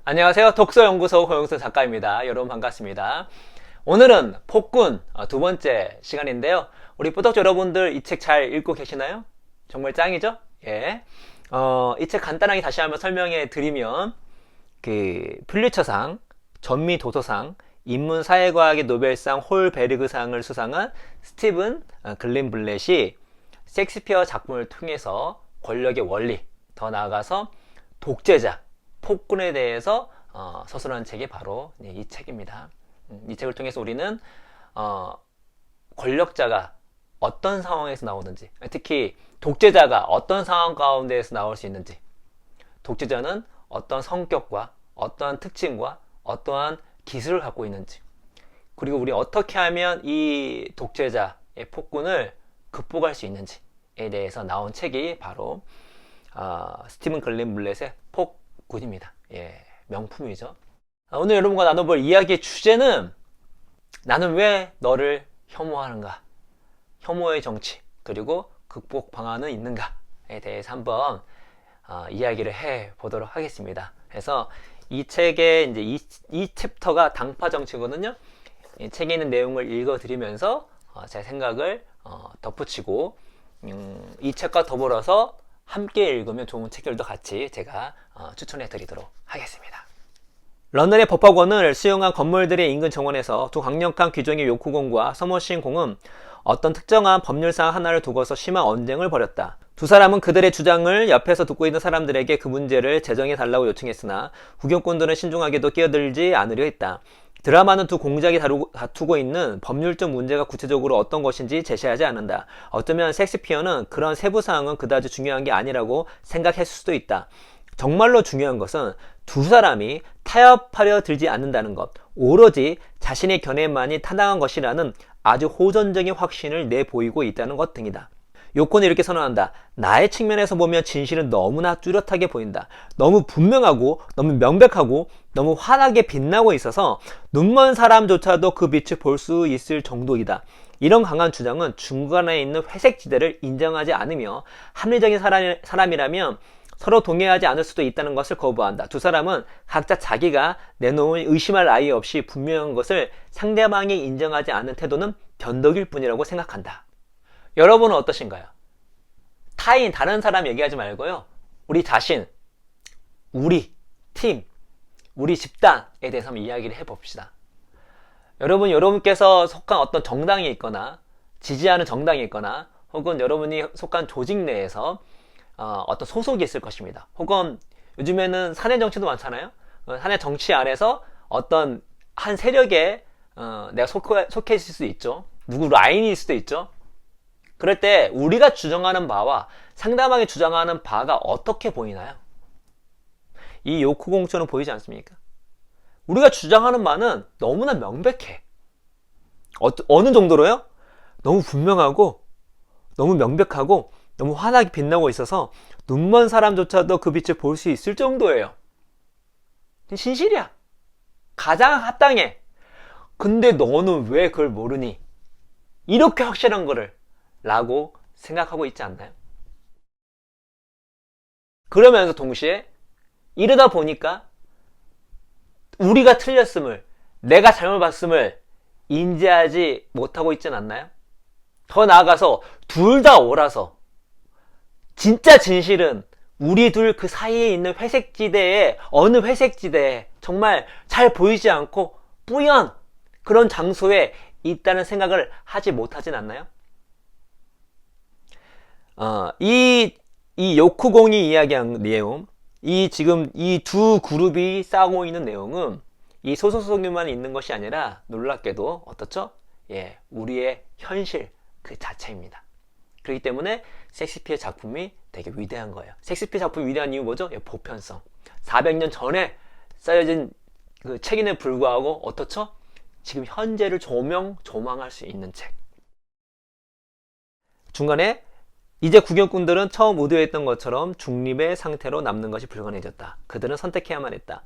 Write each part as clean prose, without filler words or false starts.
안녕하세요. 독서연구소 고영수 작가입니다. 여러분 반갑습니다. 오늘은 폭군 두 번째 시간인데요. 우리 뿌덕 여러분들 이 책 잘 읽고 계시나요? 정말 짱이죠? 예. 이 책 간단하게 다시 한번 설명해 드리면 퓰리처상, 전미도서상, 인문사회과학의 노벨상 홀베르그상을 수상한 스티븐 글린블렛이 셰익스피어 작품을 통해서 권력의 원리, 더 나아가서 독재자, 폭군에 대해서 서술한 책이 바로 이 책입니다. 이 책을 통해서 우리는 권력자가 어떤 상황에서 나오는지, 특히 독재자가 어떤 상황 가운데에서 나올 수 있는지, 독재자는 어떤 성격과 어떠한 특징과 어떠한 기술을 갖고 있는지, 그리고 우리 어떻게 하면 이 독재자의 폭군을 극복할 수 있는지에 대해서 나온 책이 바로 스티븐 글린블렛의 폭군입니다. 예, 명품이죠. 오늘 여러분과 나눠볼 이야기의 주제는 나는 왜 너를 혐오하는가? 혐오의 정치, 그리고 극복 방안은 있는가에 대해서 한번 이야기를 해 보도록 하겠습니다. 그래서 이 책의 이 챕터가 당파 정치거든요. 이 책에 있는 내용을 읽어 드리면서 제 생각을 덧붙이고 이 책과 더불어서 함께 읽으면 좋은 책들도 같이 제가 추천해 드리도록 하겠습니다. 런던의 법학원을 수용한 건물들의 인근 정원에서 두 강력한 귀족의 요쿠공과 서머신 공은 어떤 특정한 법률사항 하나를 두고서 심한 언쟁을 벌였다. 두 사람은 그들의 주장을 옆에서 듣고 있는 사람들에게 그 문제를 제정해 달라고 요청했으나 구경꾼들은 신중하게도 끼어들지 않으려 했다. 드라마는 두 공작이 다투고 있는 법률적 문제가 구체적으로 어떤 것인지 제시하지 않는다. 어쩌면 셰익스피어는 그런 세부사항은 그다지 중요한 게 아니라고 생각했을 수도 있다. 정말로 중요한 것은 두 사람이 타협하려 들지 않는다는 것, 오로지 자신의 견해만이 타당한 것이라는 아주 호전적인 확신을 내보이고 있다는 것 등이다. 요코는 이렇게 선언한다. 나의 측면에서 보면 진실은 너무나 뚜렷하게 보인다. 너무 분명하고 너무 명백하고 너무 환하게 빛나고 있어서 눈먼 사람조차도 그 빛을 볼 수 있을 정도이다. 이런 강한 주장은 중간에 있는 회색지대를 인정하지 않으며 합리적인 사람이라면 서로 동의하지 않을 수도 있다는 것을 거부한다. 두 사람은 각자 자기가 내놓은 의심할 나위 없이 분명한 것을 상대방이 인정하지 않는 태도는 변덕일 뿐이라고 생각한다. 여러분은 어떠신가요? 타인, 다른 사람 얘기하지 말고요. 우리 자신, 우리 팀, 우리 집단에 대해서 한번 이야기를 해봅시다. 여러분께서 속한 어떤 정당이 있거나 지지하는 정당이 있거나 혹은 여러분이 속한 조직 내에서 어떤 소속이 있을 것입니다. 혹은 요즘에는 사내 정치도 많잖아요. 사내 정치 안에서 어떤 한 세력에 내가 속해 있을 수도 있죠. 누구 라인일 수도 있죠. 그럴 때 우리가 주장하는 바와 상대방이 주장하는 바가 어떻게 보이나요? 이 요쿠공처럼 보이지 않습니까? 우리가 주장하는 바는 너무나 명백해. 어느 정도로요? 너무 분명하고 너무 명백하고 너무 환하게 빛나고 있어서 눈먼 사람조차도 그 빛을 볼 수 있을 정도예요. 진실이야. 가장 합당해. 근데 너는 왜 그걸 모르니? 이렇게 확실한 거를 라고 생각하고 있지 않나요? 그러면서 동시에 이러다 보니까 우리가 틀렸음을, 내가 잘못 봤음을 인지하지 못하고 있진 않나요? 더 나아가서 둘 다 옳아서 진짜 진실은 우리 둘 그 사이에 있는 회색지대에, 어느 회색지대에 정말 잘 보이지 않고 뿌연 그런 장소에 있다는 생각을 하지 못하진 않나요? 이 요쿠공이 이야기한 내용, 지금 이 두 그룹이 싸우고 있는 내용은 이 소속소속만 있는 것이 아니라 놀랍게도 어떻죠? 예, 우리의 현실 그 자체입니다. 그렇기 때문에 셰익스피어 작품이 되게 위대한 거예요. 셰익스피어 작품이 위대한 이유 뭐죠? 예, 보편성. 400년 전에 쌓여진 그 책임에 불구하고 어떻죠? 지금 현재를 조망할 수 있는 책. 중간에 이제 구경꾼들은 처음 의도했던 것처럼 중립의 상태로 남는 것이 불가능해졌다. 그들은 선택해야만 했다.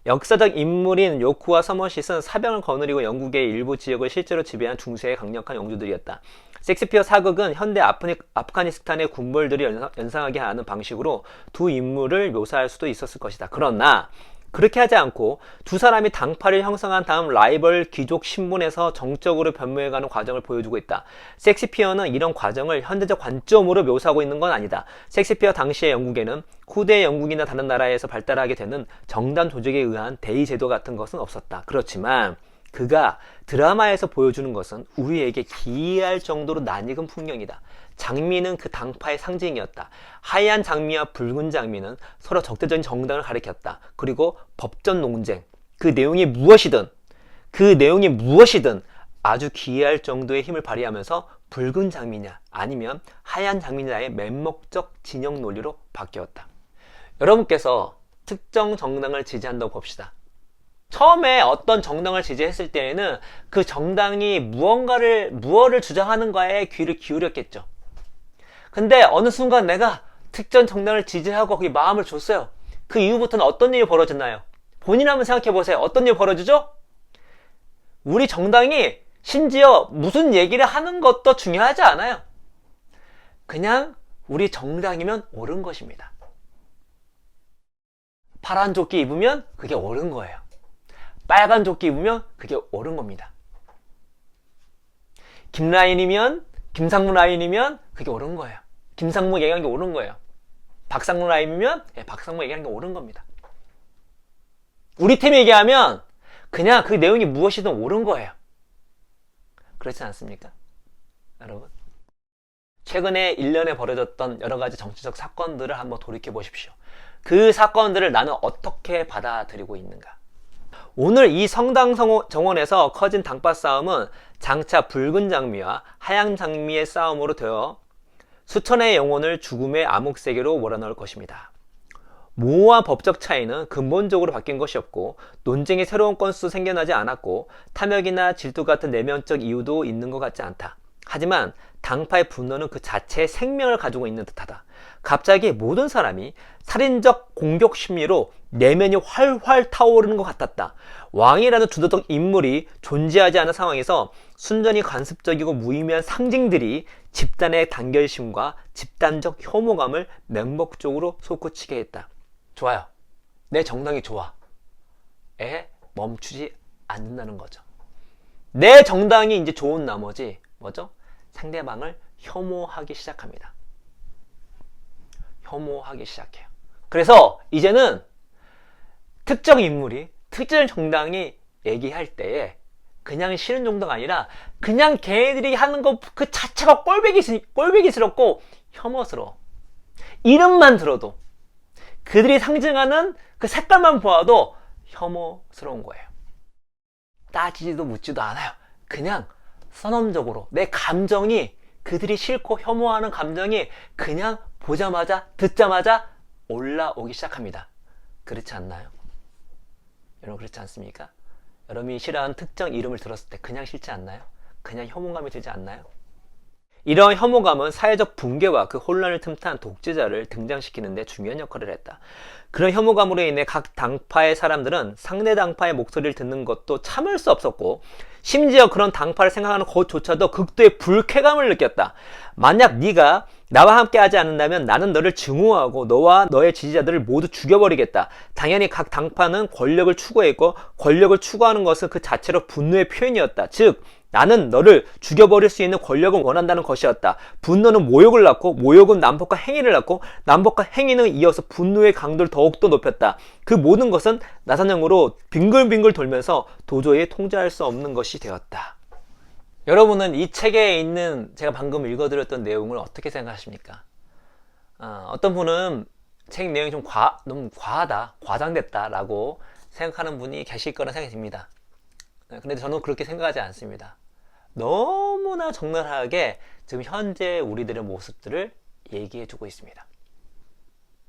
역사적 인물인 요쿠와 서머싯은 사병을 거느리고 영국의 일부 지역을 실제로 지배한 중세의 강력한 영주들이었다. 셰익스피어 사극은 현대 아프가니스탄의 군벌들이 연상하게 하는 방식으로 두 인물을 묘사할 수도 있었을 것이다. 그러나 그렇게 하지 않고 두 사람이 당파를 형성한 다음 라이벌 귀족 신분에서 정적으로 변모해가는 과정을 보여주고 있다. 섹스피어는 이런 과정을 현대적 관점으로 묘사하고 있는 건 아니다. 섹스피어 당시의 영국에는 후대 영국이나 다른 나라에서 발달하게 되는 정당 조직에 의한 대의 제도 같은 것은 없었다. 그렇지만 그가 드라마에서 보여주는 것은 우리에게 기이할 정도로 낯익은 풍경이다. 장미는 그 당파의 상징이었다. 하얀 장미와 붉은 장미는 서로 적대적인 정당을 가리켰다. 그리고 법전 논쟁, 그 내용이 무엇이든 아주 기이할 정도의 힘을 발휘하면서 붉은 장미냐 아니면 하얀 장미냐의 맹목적 진영 논리로 바뀌었다. 여러분께서 특정 정당을 지지한다고 봅시다. 처음에 어떤 정당을 지지했을 때에는 그 정당이 무엇을 주장하는가에 귀를 기울였겠죠. 근데 어느 순간 내가 특정 정당을 지지하고 거기 마음을 줬어요. 그 이후부터는 어떤 일이 벌어졌나요? 본인 한번 생각해 보세요. 어떤 일이 벌어지죠? 우리 정당이 심지어 무슨 얘기를 하는 것도 중요하지 않아요. 그냥 우리 정당이면 옳은 것입니다. 파란 조끼 입으면 그게 옳은 거예요. 빨간 조끼 입으면 그게 옳은 겁니다. 김상무 라인이면 그게 옳은 거예요. 김상무 얘기하는 게 옳은 거예요. 박상무 라인이면 박상무 얘기하는 게 옳은 겁니다. 우리 팀 얘기하면 그냥 그 내용이 무엇이든 옳은 거예요. 그렇지 않습니까? 여러분, 최근에 1년에 벌어졌던 여러 가지 정치적 사건들을 한번 돌이켜 보십시오. 그 사건들을 나는 어떻게 받아들이고 있는가? 오늘 이 성당 정원에서 커진 당파 싸움은 장차 붉은 장미와 하얀 장미의 싸움으로 되어 수천의 영혼을 죽음의 암흑세계로 몰아넣을 것입니다. 모호한 법적 차이는 근본적으로 바뀐 것이 없고 논쟁의 새로운 건수도 생겨나지 않았고 탐욕이나 질투 같은 내면적 이유도 있는 것 같지 않다. 하지만 당파의 분노는 그 자체의 생명을 가지고 있는 듯하다. 갑자기 모든 사람이 살인적 공격 심리로 내면이 활활 타오르는 것 같았다. 왕이라는 주도적 인물이 존재하지 않은 상황에서 순전히 관습적이고 무의미한 상징들이 집단의 단결심과 집단적 혐오감을 맹목적으로 솟구치게 했다. 좋아요. 내 정당이 좋아. 멈추지 않는다는 거죠. 내 정당이 이제 좋은 나머지 뭐죠? 상대방을 혐오하기 시작합니다. 혐오하기 시작해요. 그래서 이제는 특정 인물이 특정 정당이 얘기할 때에 그냥 싫은 정도가 아니라 그냥 걔네들이 하는 것 그 자체가 꼴배기스럽고 혐오스러워. 이름만 들어도 그들이 상징하는 그 색깔만 보아도 혐오스러운 거예요. 따지지도 묻지도 않아요. 그냥 선언적으로 내 감정이 그들이 싫고 혐오하는 감정이 그냥 보자마자 듣자마자 올라오기 시작합니다. 그렇지 않나요? 여러분 그렇지 않습니까? 여러분이 싫어하는 특정 이름을 들었을 때 그냥 싫지 않나요? 그냥 혐오감이 들지 않나요? 이런 혐오감은 사회적 붕괴와 그 혼란을 틈탄 독재자를 등장시키는 데 중요한 역할을 했다. 그런 혐오감으로 인해 각 당파의 사람들은 상대 당파의 목소리를 듣는 것도 참을 수 없었고 심지어 그런 당파를 생각하는 것조차도 극도의 불쾌감을 느꼈다. 만약 네가 나와 함께 하지 않는다면 나는 너를 증오하고 너와 너의 지지자들을 모두 죽여버리겠다. 당연히 각 당파는 권력을 추구했고 권력을 추구하는 것은 그 자체로 분노의 표현이었다. 즉 나는 너를 죽여버릴 수 있는 권력을 원한다는 것이었다. 분노는 모욕을 낳고 모욕은 난폭한 행위를 낳고 난폭한 행위는 이어서 분노의 강도를 더욱더 높였다. 그 모든 것은 나사형으로 빙글빙글 돌면서 도저히 통제할 수 없는 것이 되었다. 여러분은 이 책에 있는 제가 방금 읽어드렸던 내용을 어떻게 생각하십니까? 어떤 분은 책 내용이 좀 너무 과하다, 과장됐다 라고 생각하는 분이 계실 거라 생각이 듭니다. 그런데 저는 그렇게 생각하지 않습니다. 너무나 적나라하게 지금 현재 우리들의 모습들을 얘기해주고 있습니다.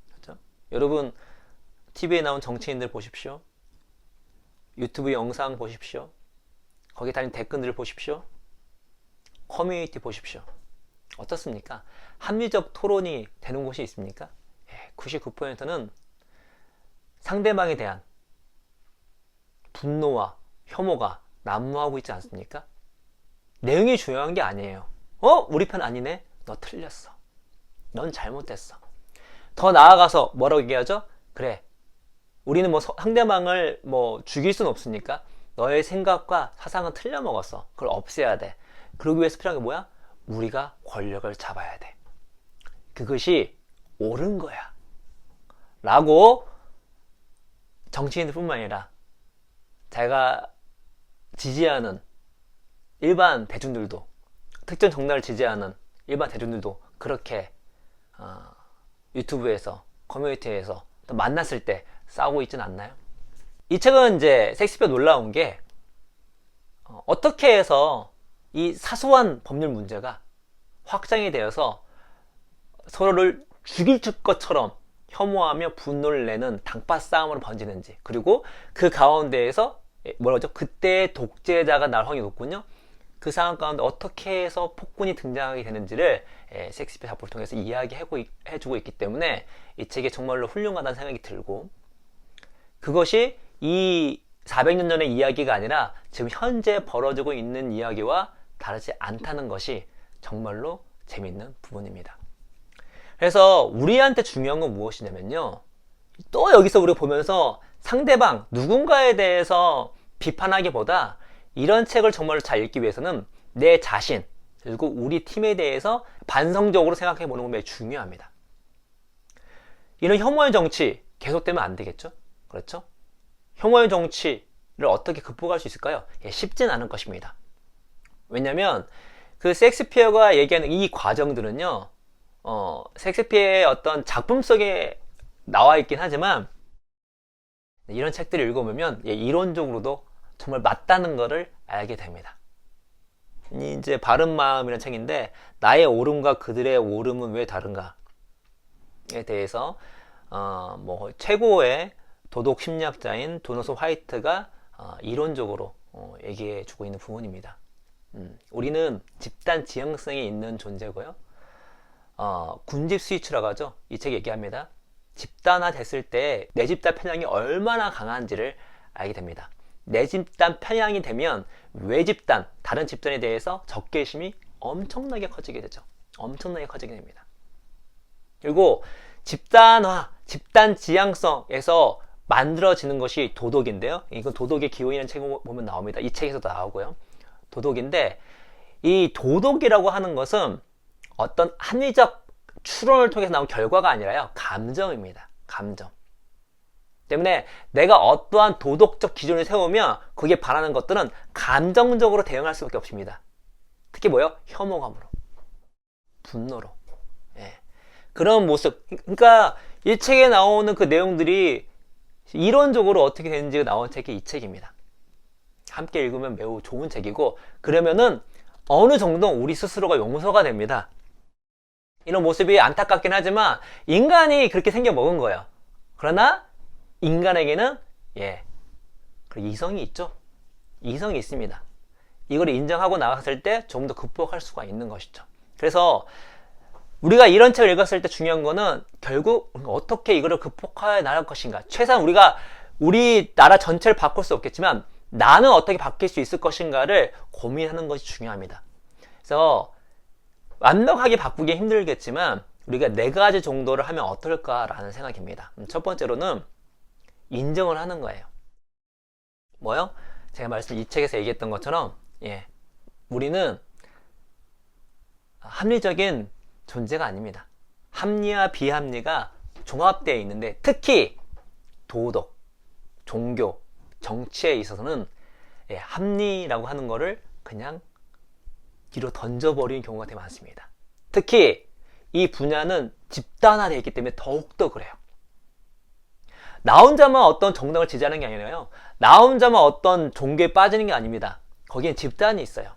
그렇죠? 여러분 TV에 나온 정치인들 보십시오. 유튜브 영상 보십시오. 거기 달린 댓글들을 보십시오. 커뮤니티 보십시오. 어떻습니까? 합리적 토론이 되는 곳이 있습니까? 99%는 상대방에 대한 분노와 혐오가 난무하고 있지 않습니까? 내용이 중요한 게 아니에요. 우리 편 아니네? 너 틀렸어. 넌 잘못됐어. 더 나아가서 뭐라고 얘기하죠? 그래, 우리는 뭐 상대방을 뭐 죽일 수는 없으니까 너의 생각과 사상은 틀려 먹었어. 그걸 없애야 돼. 그러기 위해서 필요한 게 뭐야? 우리가 권력을 잡아야 돼. 그것이 옳은 거야. 라고 정치인들뿐만 아니라 제가 지지하는 일반 대중들도, 특정 정당을 지지하는 일반 대중들도 그렇게 유튜브에서, 커뮤니티에서 또 만났을 때 싸우고 있진 않나요? 이 책은 이제 섹스피어 놀라운 게 어떻게 해서 이 사소한 법률 문제가 확장이 되어서 서로를 죽일 것처럼 혐오하며 분노를 내는 당파 싸움으로 번지는지, 그리고 그 가운데에서 뭐라 그러죠? 그때의 독재자가 날 확률이 높군요. 그 상황 가운데 어떻게 해서 폭군이 등장하게 되는지를 섹스피어 작품을 통해서 이야기해주고 있기 때문에 이 책이 정말로 훌륭하다는 생각이 들고, 그것이 이 400년 전의 이야기가 아니라 지금 현재 벌어지고 있는 이야기와 다르지 않다는 것이 정말로 재밌는 부분입니다. 그래서 우리한테 중요한 건 무엇이냐면요, 또 여기서 우리가 보면서 상대방 누군가에 대해서 비판하기보다 이런 책을 정말로 잘 읽기 위해서는 내 자신 그리고 우리 팀에 대해서 반성적으로 생각해 보는 게 매우 중요합니다. 이런 혐오의 정치 계속되면 안 되겠죠? 그렇죠? 혐오의 정치를 어떻게 극복할 수 있을까요? 쉽진 않을 것입니다. 왜냐면 그 섹스피어가 얘기하는 이 과정들은요, 섹스피어의 어떤 작품 속에 나와 있긴 하지만 이런 책들을 읽어보면 이론적으로도 정말 맞다는 것을 알게 됩니다. 이제 바른 마음이라는 책인데, 나의 옳음과 그들의 옳음은 왜 다른가에 대해서 뭐 최고의 도덕 심리학자인 도너스 화이트가 이론적으로 얘기해 주고 있는 부분입니다. 우리는 집단 지향성이 있는 존재고요. 군집 스위치라고 하죠. 이 책 얘기합니다. 집단화 됐을 때 내 집단 편향이 얼마나 강한지를 알게 됩니다. 내 집단 편향이 되면 외 집단, 다른 집단에 대해서 적개심이 엄청나게 커지게 되죠. 엄청나게 커지게 됩니다. 그리고 집단화, 집단 지향성에서 만들어지는 것이 도덕인데요. 이건 도덕의 기원이라는 책을 보면 나옵니다. 이 책에서도 나오고요. 도덕인데, 이 도덕이라고 하는 것은 어떤 합리적 추론을 통해서 나온 결과가 아니라요, 감정입니다. 감정. 때문에 내가 어떠한 도덕적 기준을 세우면 거기에 반하는 것들은 감정적으로 대응할 수밖에 없습니다. 특히 뭐요? 혐오감으로, 분노로. 그런 모습. 그러니까 이 책에 나오는 그 내용들이 이론적으로 어떻게 되는지가 나온 책이 이 책입니다. 함께 읽으면 매우 좋은 책이고, 그러면은 어느 정도 우리 스스로가 용서가 됩니다. 이런 모습이 안타깝긴 하지만 인간이 그렇게 생겨 먹은 거예요. 그러나 인간에게는 이성이 있죠. 이성이 있습니다. 이걸 인정하고 나갔을 때 좀 더 극복할 수가 있는 것이죠. 그래서 우리가 이런 책을 읽었을 때 중요한 거는 결국 어떻게 이거를 극복해 나갈 것인가. 최소한 우리가 우리 나라 전체를 바꿀 수 없겠지만 나는 어떻게 바뀔 수 있을 것인가를 고민하는 것이 중요합니다. 그래서 완벽하게 바꾸기 힘들겠지만 우리가 4가지 정도를 하면 어떨까라는 생각입니다. 첫 번째로는 인정을 하는 거예요. 뭐요? 제가 이 책에서 얘기했던 것처럼 우리는 합리적인 존재가 아닙니다. 합리와 비합리가 종합되어 있는데, 특히 도덕, 종교, 정치에 있어서는 합리라고 하는 거를 그냥 뒤로 던져버리는 경우가 되게 많습니다. 특히 이 분야는 집단화되어 있기 때문에 더욱더 그래요. 나 혼자만 어떤 정당을 지지하는 게 아니라요, 나 혼자만 어떤 종교에 빠지는 게 아닙니다. 거기엔 집단이 있어요.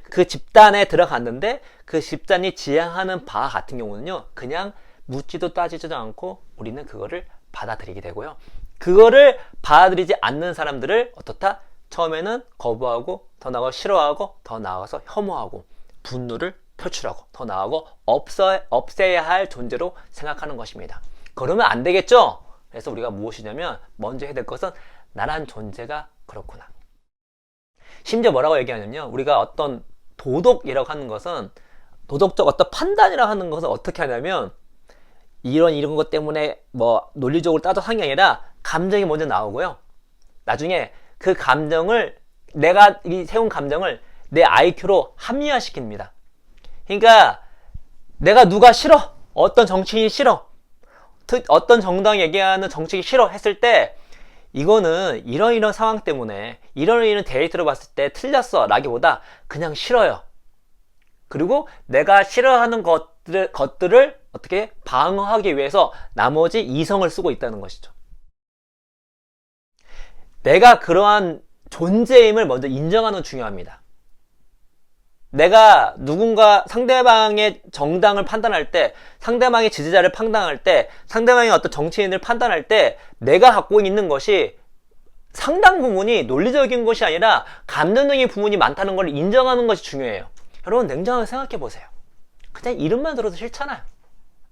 그 집단에 들어갔는데 그 집단이 지향하는 바 같은 경우는요, 그냥 묻지도 따지지도 않고 우리는 그거를 받아들이게 되고요. 그거를 받아들이지 않는 사람들을 어떻다? 처음에는 거부하고, 더 나아가 싫어하고, 더 나아가서 혐오하고, 분노를 표출하고, 더 나아가고 없애야 할 존재로 생각하는 것입니다. 그러면 안 되겠죠? 그래서 우리가 무엇이냐면 먼저 해야 될 것은 나란 존재가 그렇구나. 심지어 뭐라고 얘기하냐면요, 우리가 어떤 도덕이라고 하는 것은, 도덕적 어떤 판단이라고 하는 것은 어떻게 하냐면 이런 것 때문에 뭐 논리적으로 따져서 하는 게 아니라 감정이 먼저 나오고요. 나중에 그 감정을 내가 이 세운 감정을 내 IQ로 합리화시킵니다. 그러니까 내가 누가 싫어, 어떤 정치인이 싫어, 어떤 정당이 얘기하는 정책이 싫어 했을 때 이거는 이런 상황 때문에 이런 데이터로 봤을 때 틀렸어 라기보다 그냥 싫어요. 그리고 내가 싫어하는 것들을 어떻게 방어하기 위해서 나머지 이성을 쓰고 있다는 것이죠. 내가 그러한 존재임을 먼저 인정하는 게 중요합니다. 내가 누군가 상대방의 정당을 판단할 때, 상대방의 지지자를 판단할 때, 상대방의 어떤 정치인을 판단할 때 내가 갖고 있는 것이 상당 부분이 논리적인 것이 아니라 감정적인 부분이 많다는 걸 인정하는 것이 중요해요. 여러분 냉정하게 생각해 보세요. 그냥 이름만 들어도 싫잖아요.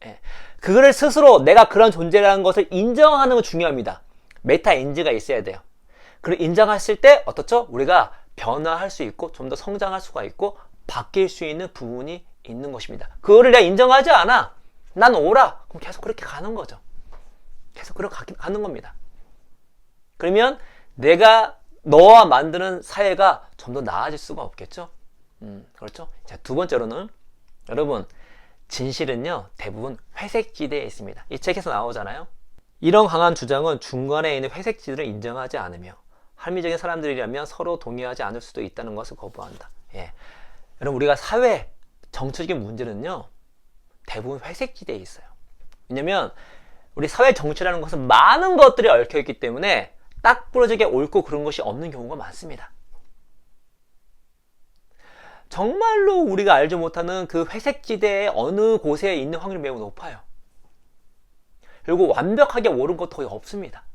예. 그거를 스스로 내가 그런 존재라는 것을 인정하는 건 중요합니다. 메타인지가 있어야 돼요. 그리고 인정했을 때 어떻죠? 우리가 변화할 수 있고 좀 더 성장할 수가 있고 바뀔 수 있는 부분이 있는 것입니다. 그거를 내가 인정하지 않아. 난 오라. 그럼 계속 그렇게 가는 거죠. 계속 그렇게 가는 겁니다. 그러면 내가 너와 만드는 사회가 좀 더 나아질 수가 없겠죠? 그렇죠? 자, 두 번째로는 여러분 진실은요 대부분 회색지대에 있습니다. 이 책에서 나오잖아요. 이런 강한 주장은 중간에 있는 회색지대를 인정하지 않으며 합리적인 사람들이라면 서로 동의하지 않을 수도 있다는 것을 거부한다. 예. 여러분 우리가 사회 정치적인 문제는요 대부분 회색지대에 있어요. 왜냐면 우리 사회 정치라는 것은 많은 것들이 얽혀있기 때문에 딱 부러지게 옳고 그런 것이 없는 경우가 많습니다. 정말로 우리가 알지 못하는 그 회색지대의 어느 곳에 있는 확률이 매우 높아요. 그리고 완벽하게 옳은 것도 거의 없습니다.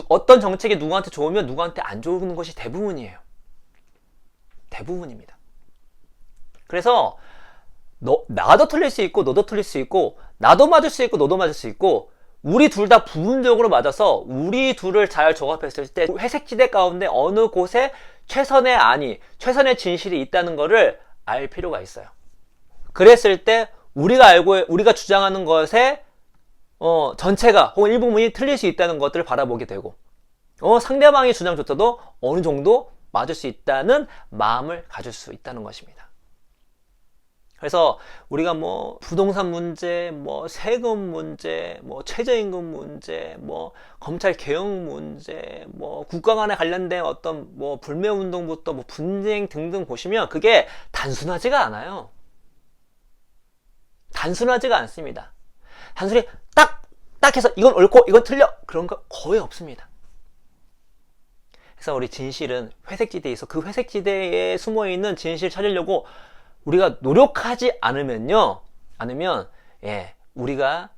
어떤 정책이 누구한테 좋으면 누구한테 안 좋은 것이 대부분이에요. 대부분입니다. 그래서 나도 틀릴 수 있고 너도 틀릴 수 있고 나도 맞을 수 있고 너도 맞을 수 있고 우리 둘 다 부분적으로 맞아서 우리 둘을 잘 조합했을 때 회색지대 가운데 어느 곳에 최선의 안위, 최선의 진실이 있다는 것을 알 필요가 있어요. 그랬을 때 우리가 주장하는 것에 전체가 혹은 일부분이 틀릴 수 있다는 것들을 바라보게 되고 상대방의 주장조차도 어느 정도 맞을 수 있다는 마음을 가질 수 있다는 것입니다. 그래서 우리가 뭐 부동산 문제, 뭐 세금 문제, 뭐 최저임금 문제, 뭐 검찰 개혁 문제, 뭐 국가 간에 관련된 어떤 뭐 불매 운동부터 뭐 분쟁 등등 보시면 그게 단순하지가 않아요. 단순하지가 않습니다. 단순히 딱 해서 이건 옳고 이건 틀려 그런 거 거의 없습니다. 그래서 우리 진실은 회색지대에 있어 그 회색지대에 숨어있는 진실 찾으려고 우리가 노력하지 않으면 우리가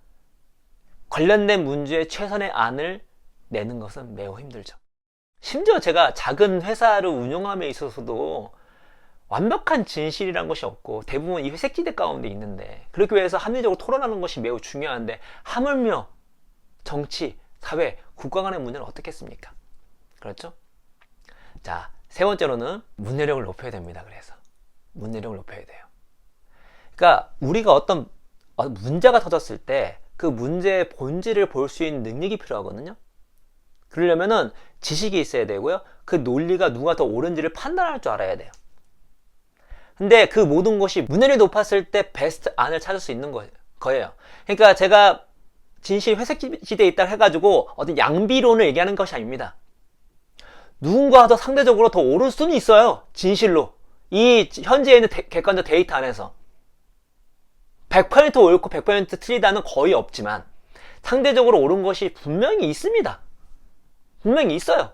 관련된 문제에 최선의 안을 내는 것은 매우 힘들죠. 심지어 제가 작은 회사를 운영함에 있어서도 완벽한 진실이란 것이 없고 대부분 이 회색지대 가운데 있는데 그렇기 위해서 합리적으로 토론하는 것이 매우 중요한데 하물며 정치, 사회, 국가 간의 문제는 어떻겠습니까? 그렇죠? 자, 세 번째로는 문제력을 높여야 됩니다. 그래서 문제력을 높여야 돼요. 그러니까 우리가 어떤 문제가 터졌을 때 그 문제의 본질을 볼 수 있는 능력이 필요하거든요. 그러려면은 지식이 있어야 되고요. 그 논리가 누가 더 옳은지를 판단할 줄 알아야 돼요. 근데 그 모든 것이 문제력이 높았을 때 베스트 안을 찾을 수 있는 거예요. 그러니까 제가 진실 회색지대에 있다 해가지고 어떤 양비론을 얘기하는 것이 아닙니다. 누군가 더 상대적으로 더 옳은 수는 있어요. 진실로. 이 현재 있는 객관적 데이터 안에서 100% 옳고 100% 틀리다는 거의 없지만 상대적으로 옳은 것이 분명히 있습니다. 분명히 있어요.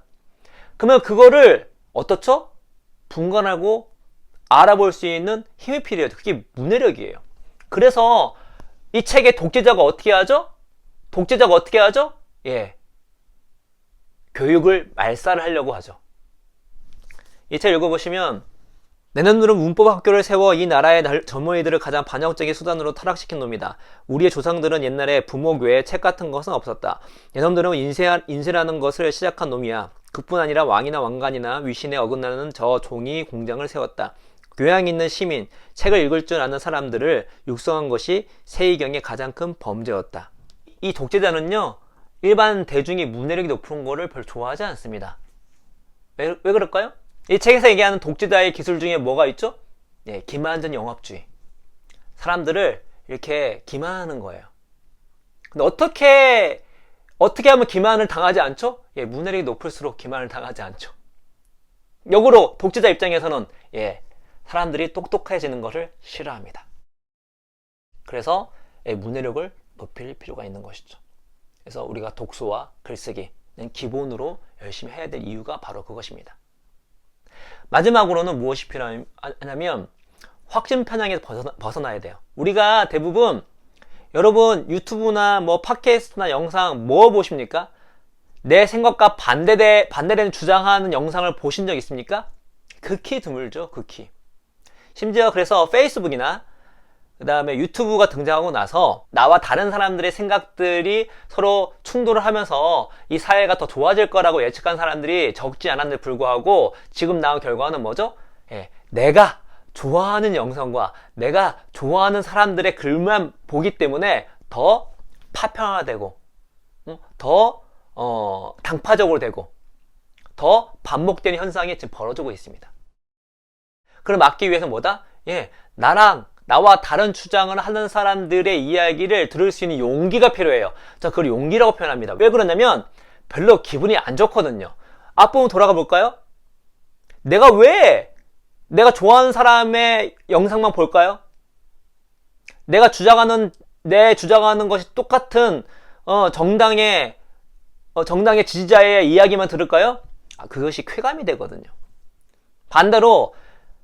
그러면 그거를 어떻죠? 분간하고 알아볼 수 있는 힘이 필요해요. 그게 문해력이에요. 그래서 이 책의 독재자가 어떻게 하죠? 독재자가 어떻게 하죠? 교육을 말살을 하려고 하죠. 이 책 읽어보시면 내 놈들은 문법 학교를 세워 이 나라의 젊은이들을 가장 반역적인 수단으로 타락시킨 놈이다. 우리의 조상들은 옛날에 부목 외에 책 같은 것은 없었다. 내 놈들은 인쇄라는 것을 시작한 놈이야. 그뿐 아니라 왕이나 왕관이나 위신에 어긋나는 저 종이 공장을 세웠다. 교양 있는 시민, 책을 읽을 줄 아는 사람들을 육성한 것이 세의경의 가장 큰 범죄였다. 이 독재자는요, 일반 대중이 문해력이 높은 거를 별로 좋아하지 않습니다. 왜 그럴까요? 이 책에서 얘기하는 독재자의 기술 중에 뭐가 있죠? 예, 기만전 영업주의. 사람들을 이렇게 기만하는 거예요. 근데 어떻게 하면 기만을 당하지 않죠? 예, 문해력이 높을수록 기만을 당하지 않죠. 역으로 독재자 입장에서는 예, 사람들이 똑똑해지는 것을 싫어합니다. 그래서 예, 문해력을 높일 필요가 있는 것이죠. 그래서 우리가 독서와 글쓰기는 기본으로 열심히 해야 될 이유가 바로 그것입니다. 마지막으로는 무엇이 필요하냐면 확진 편향에서 벗어나야 돼요. 우리가 대부분 여러분 유튜브나 뭐 팟캐스트나 영상 뭐 보십니까? 내 생각과 반대되는 주장하는 영상을 보신 적 있습니까? 극히 드물죠. 극히. 심지어 그래서 페이스북이나 그 다음에 유튜브가 등장하고 나서 나와 다른 사람들의 생각들이 서로 충돌을 하면서 이 사회가 더 좋아질 거라고 예측한 사람들이 적지 않았는데 불구하고 지금 나온 결과는 뭐죠? 예, 내가 좋아하는 영상과 내가 좋아하는 사람들의 글만 보기 때문에 더 파편화되고 더 당파적으로 되고 더 반복되는 현상이 지금 벌어지고 있습니다. 그걸 막기 위해서 뭐다? 예, 나와 다른 주장을 하는 사람들의 이야기를 들을 수 있는 용기가 필요해요. 저 그걸 용기라고 표현합니다. 왜 그러냐면 별로 기분이 안 좋거든요. 앞부분 돌아가 볼까요? 내가 좋아하는 사람의 영상만 볼까요? 내 주장하는 것이 똑같은 정당의 지지자의 이야기만 들을까요? 그것이 쾌감이 되거든요. 반대로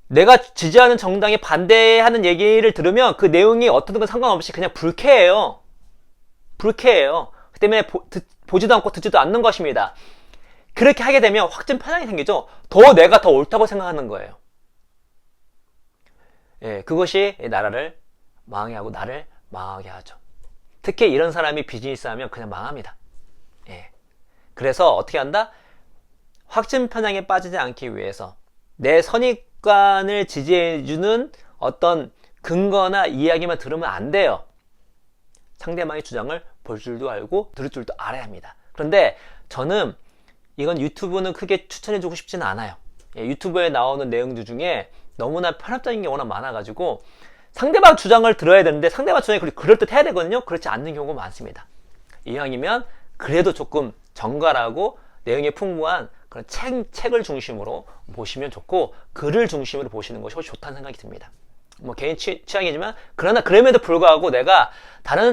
내가 지지하는 정당에 반대하는 얘기를 들으면 그 내용이 어떤 건 상관없이 그냥 불쾌해요. 불쾌해요. 그 때문에 보지도 않고 듣지도 않는 것입니다. 그렇게 하게 되면 확진 편향이 생기죠. 내가 더 옳다고 생각하는 거예요. 예, 그것이 나라를 망하게 하고 나를 망하게 하죠. 특히 이런 사람이 비즈니스 하면 그냥 망합니다. 예. 그래서 어떻게 한다? 확진 편향에 빠지지 않기 위해서 내 선입관을 지지해주는 어떤 근거나 이야기만 들으면 안 돼요. 상대방의 주장을 볼 줄도 알고 들을 줄도 알아야 합니다. 그런데 저는 이건 유튜브는 크게 추천해주고 싶지는 않아요. 예, 유튜브에 나오는 내용들 중에 너무나 편협적인 경우가 많아가지고 상대방 주장을 들어야 되는데 상대방 주장이 그럴듯해야 되거든요. 그렇지 않는 경우가 많습니다. 이왕이면 그래도 조금 정갈하고 내용이 풍부한 그런 책을 중심으로 보시면 좋고 글을 중심으로 보시는 것이 훨씬 좋다는 생각이 듭니다. 뭐 개인 취향이지만 그럼에도 불구하고 내가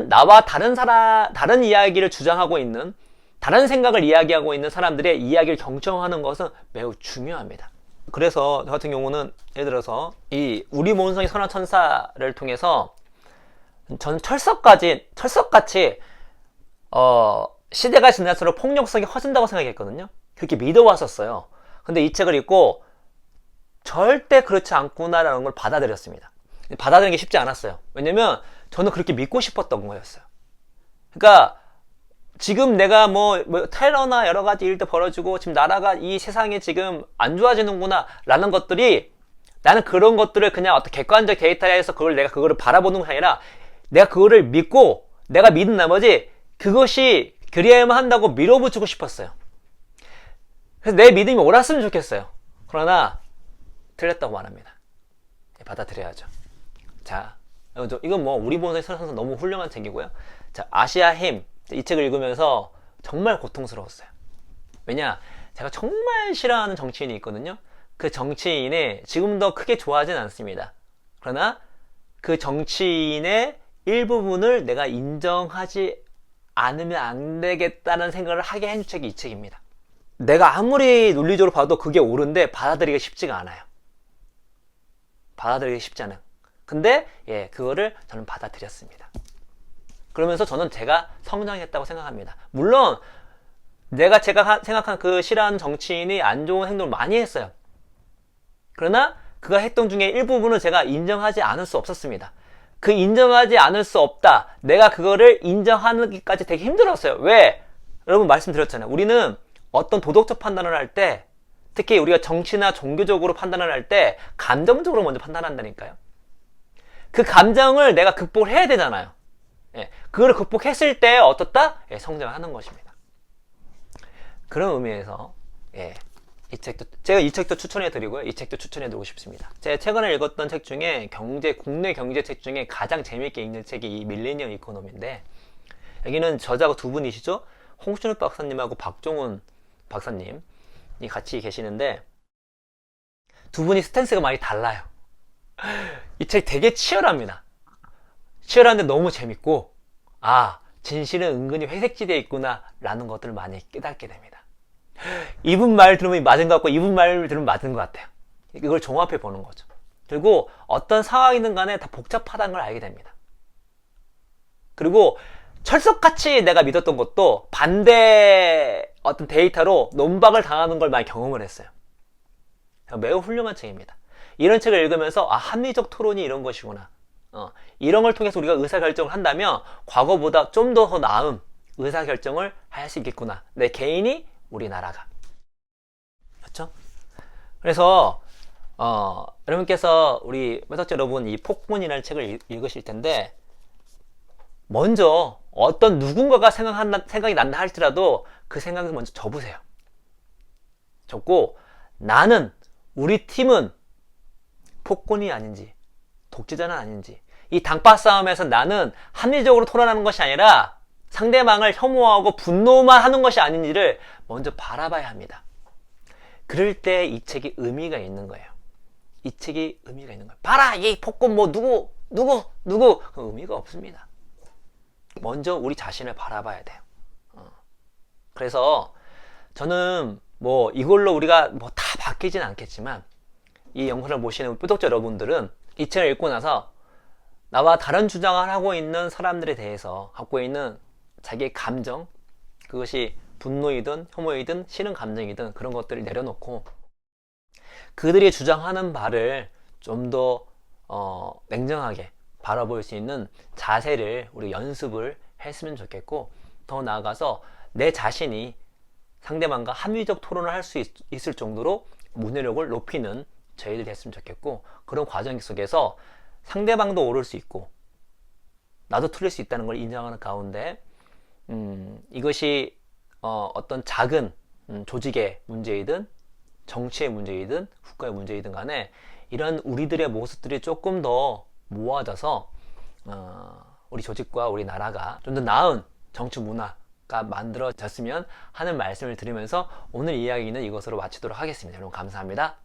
나와 다른 이야기를 주장하고 있는 다른 생각을 이야기하고 있는 사람들의 이야기를 경청하는 것은 매우 중요합니다. 그래서 저 같은 경우는 예를 들어서 이 우리 모은성의 선한 천사를 통해서 저는 철석같이 시대가 지날수록 폭력성이 커진다고 생각했거든요. 그렇게 믿어왔었어요. 근데 이 책을 읽고 절대 그렇지 않구나라는 걸 받아들였습니다. 받아들이는 게 쉽지 않았어요. 왜냐면 저는 그렇게 믿고 싶었던 거였어요. 그러니까 지금 내가 뭐 테러나 여러 가지 일도 벌어지고 지금 나라가 이 세상에 지금 안 좋아지는구나 라는 것들이 나는 그런 것들을 그냥 어떤 객관적 데이터에서 내가 그거를 바라보는 것이 아니라 내가 그거를 믿고 내가 믿은 나머지 그것이 그리야만 한다고 밀어붙이고 싶었어요. 그래서 내 믿음이 옳았으면 좋겠어요. 그러나 틀렸다고 말합니다. 받아들여야죠. 자, 이건 뭐 우리 본성의 선수 너무 훌륭한 책이고요. 자, 아시아 힘 이 책을 읽으면서 정말 고통스러웠어요. 왜냐, 제가 정말 싫어하는 정치인이 있거든요. 그 정치인이 지금도 크게 좋아하진 않습니다. 그러나 그 정치인의 일부분을 내가 인정하지 않으면 안 되겠다는 생각을 하게 해준 책이 이 책입니다. 내가 아무리 논리적으로 봐도 그게 옳은데 받아들이기가 쉽지가 않아요. 받아들이기 쉽지 않아요. 근데 예, 그거를 저는 받아들였습니다. 그러면서 저는 제가 성장했다고 생각합니다. 물론 제가 생각한 그 싫어하는 정치인이 안 좋은 행동을 많이 했어요. 그러나 그가 했던 중에 일부분을 제가 인정하지 않을 수 없었습니다. 그 인정하지 않을 수 없다. 내가 그거를 인정하기까지 되게 힘들었어요. 왜? 여러분 말씀드렸잖아요. 우리는 어떤 도덕적 판단을 할 때, 특히 우리가 정치나 종교적으로 판단을 할 때 감정적으로 먼저 판단한다니까요. 그 감정을 내가 극복을 해야 되잖아요. 예, 그걸 극복했을 때 어떻다? 예, 성장을 하는 것입니다. 그런 의미에서 예, 이 책도 제가 이 책도 추천해 드리고요. 이 책도 추천해 드리고 싶습니다. 제가 최근에 읽었던 책 중에 국내 경제 책 중에 가장 재미있게 읽는 책이 이 밀레니엄 이코노미인데, 여기는 저자가 두 분이시죠. 홍순욱 박사님하고 박종훈 박사님이 같이 계시는데, 두 분이 스탠스가 많이 달라요. 이 책 되게 치열합니다. 치열한데 너무 재밌고, 아, 진실은 은근히 회색지대에 있구나 라는 것들을 많이 깨닫게 됩니다. 이분 말 들으면 맞은 것 같고 이분 말 들으면 맞은 것 같아요. 이걸 종합해 보는 거죠. 그리고 어떤 상황이든 간에 다 복잡하다는 걸 알게 됩니다. 그리고 철석같이 내가 믿었던 것도 반대 어떤 데이터로 논박을 당하는 걸 많이 경험을 했어요. 매우 훌륭한 책입니다. 이런 책을 읽으면서 아, 합리적 토론이 이런 것이구나. 이런 걸 통해서 우리가 의사결정을 한다면 과거보다 좀 더 나은 의사결정을 할 수 있겠구나. 내 개인이, 우리나라가. 그렇죠? 그래서 여러분께서 우리 매석자 여러분 이 폭군이라는 책을 읽으실 텐데, 먼저 어떤 누군가가 생각이 난다 할지라도 그 생각을 먼저 접으세요. 접고 나는, 우리 팀은 폭군이 아닌지 독재자는 아닌지, 이 당파 싸움에서 나는 합리적으로 토론하는 것이 아니라 상대방을 혐오하고 분노만 하는 것이 아닌지를 먼저 바라봐야 합니다. 그럴 때 이 책이 의미가 있는 거예요. 이 책이 의미가 있는 거예요. 봐라, 이 폭군 뭐 누구 그 의미가 없습니다. 먼저 우리 자신을 바라봐야 돼요. 그래서 저는 뭐 이걸로 우리가 뭐 다 바뀌진 않겠지만, 이 영상을 보시는 구독자 여러분들은 이 책을 읽고 나서 나와 다른 주장을 하고 있는 사람들에 대해서 갖고 있는 자기의 감정, 그것이 분노이든 혐오이든 싫은 감정이든 그런 것들을 내려놓고 그들이 주장하는 바를 좀 더 냉정하게 바라볼 수 있는 자세를 우리 연습을 했으면 좋겠고, 더 나아가서 내 자신이 상대방과 합리적 토론을 할 수 있을 정도로 문해력을 높이는 저희들이 됐으면 좋겠고, 그런 과정 속에서 상대방도 오를 수 있고 나도 틀릴 수 있다는 걸 인정하는 가운데 이것이 어떤 작은 조직의 문제이든 정치의 문제이든 국가의 문제이든 간에 이런 우리들의 모습들이 조금 더 모아져서 우리 조직과 우리 나라가 좀 더 나은 정치 문화가 만들어졌으면 하는 말씀을 드리면서 오늘 이야기는 이것으로 마치도록 하겠습니다. 여러분 감사합니다.